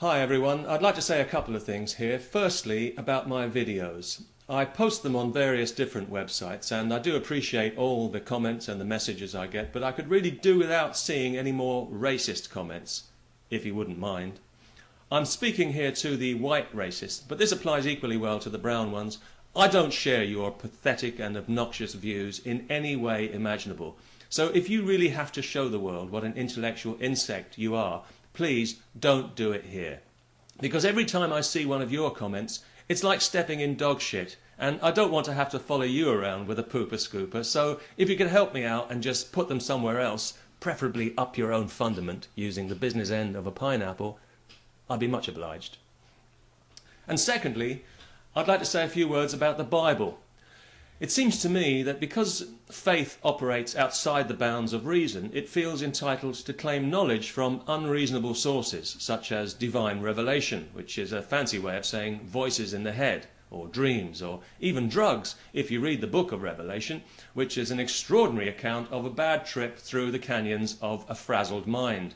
Hi everyone, I'd like to say a couple of things here. Firstly, about my videos. I post them on various different websites and I do appreciate all the comments and the messages I get, but I could really do without seeing any more racist comments, if you wouldn't mind. I'm speaking here to the white racists, but this applies equally well to the brown ones. I don't share your pathetic and obnoxious views in any way imaginable. So if you really have to show the world what an intellectual insect you are, please don't do it here. Because every time I see one of your comments, it's like stepping in dog shit, and I don't want to have to follow you around with a pooper scooper, so if you could help me out and just put them somewhere else, preferably up your own fundament, using the business end of a pineapple, I'd be much obliged. And secondly, I'd like to say a few words about the Bible. It seems to me that because faith operates outside the bounds of reason, it feels entitled to claim knowledge from unreasonable sources, such as divine revelation, which is a fancy way of saying voices in the head, or dreams, or even drugs, if you read the book of Revelation, which is an extraordinary account of a bad trip through the canyons of a frazzled mind.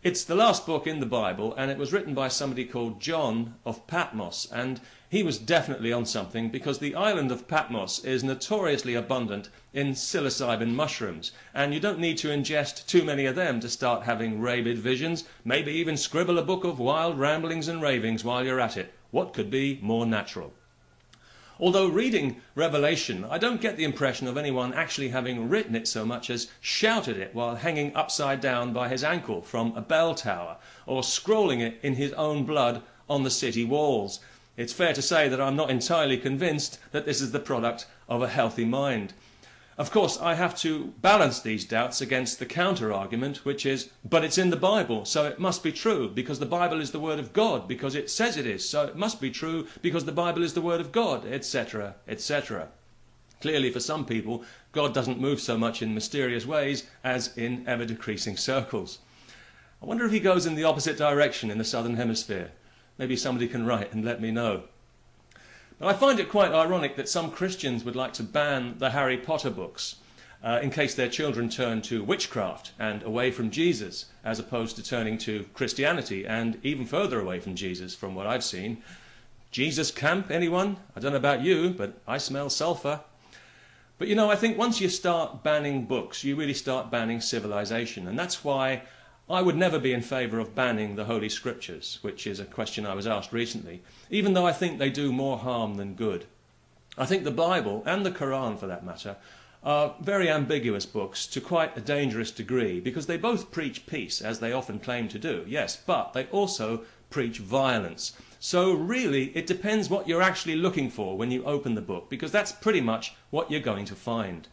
It's the last book in the Bible, and it was written by somebody called John of Patmos, and he was definitely on something, because the island of Patmos is notoriously abundant in psilocybin mushrooms, and you don't need to ingest too many of them to start having rabid visions, maybe even scribble a book of wild ramblings and ravings while you're at it. What could be more natural? Although reading Revelation, I don't get the impression of anyone actually having written it so much as shouted it while hanging upside down by his ankle from a bell tower, or scrolling it in his own blood on the city walls. It's fair to say that I'm not entirely convinced that this is the product of a healthy mind. Of course, I have to balance these doubts against the counter-argument, which is, but it's in the Bible, so it must be true, because the Bible is the Word of God, because it says it is, so it must be true, because the Bible is the Word of God, etc., etc. Clearly, for some people, God doesn't move so much in mysterious ways as in ever-decreasing circles. I wonder if he goes in the opposite direction in the Southern Hemisphere. Maybe somebody can write and let me know. But I find it quite ironic that some Christians would like to ban the Harry Potter books in case their children turn to witchcraft and away from Jesus, as opposed to turning to Christianity and even further away from Jesus, from what I've seen. Jesus camp, anyone? I don't know about you, but I smell sulphur. But you know, I think once you start banning books, you really start banning civilization, and that's why I would never be in favour of banning the Holy Scriptures, which is a question I was asked recently, even though I think they do more harm than good. I think the Bible, and the Quran for that matter, are very ambiguous books to quite a dangerous degree, because they both preach peace, as they often claim to do, yes, but they also preach violence. So really, it depends what you're actually looking for when you open the book, because that's pretty much what you're going to find.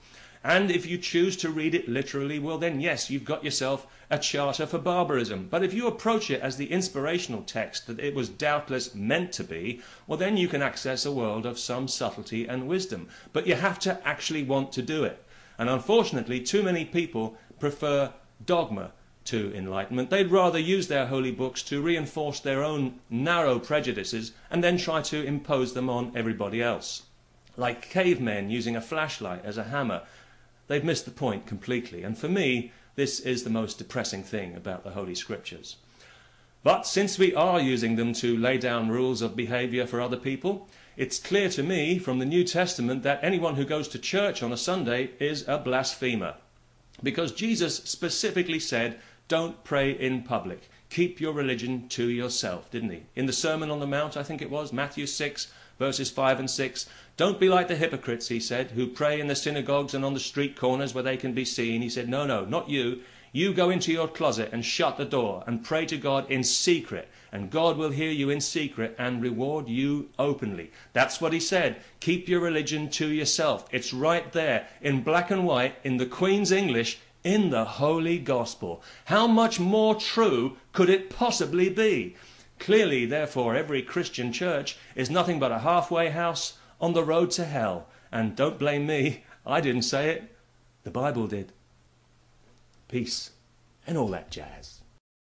And if you choose to read it literally, well then yes, you've got yourself a charter for barbarism. But if you approach it as the inspirational text that it was doubtless meant to be, well then you can access a world of some subtlety and wisdom. But you have to actually want to do it. And unfortunately, too many people prefer dogma to enlightenment. They'd rather use their holy books to reinforce their own narrow prejudices and then try to impose them on everybody else. Like cavemen using a flashlight as a hammer. They've missed the point completely, and for me, this is the most depressing thing about the Holy Scriptures. But since we are using them to lay down rules of behaviour for other people, it's clear to me from the New Testament that anyone who goes to church on a Sunday is a blasphemer. Because Jesus specifically said, don't pray in public. Keep your religion to yourself, didn't he? In the Sermon on the Mount, I think it was, Matthew 6, verses 5 and 6. Don't be like the hypocrites, he said, who pray in the synagogues and on the street corners where they can be seen. He said, no, not you. You go into your closet and shut the door and pray to God in secret, and God will hear you in secret and reward you openly. That's what he said. Keep your religion to yourself. It's right there in black and white in the Queen's English in the Holy Gospel. How much more true could it possibly be? Clearly, therefore, every Christian church is nothing but a halfway house on the road to hell. And don't blame me, I didn't say it, the Bible did. Peace and all that jazz.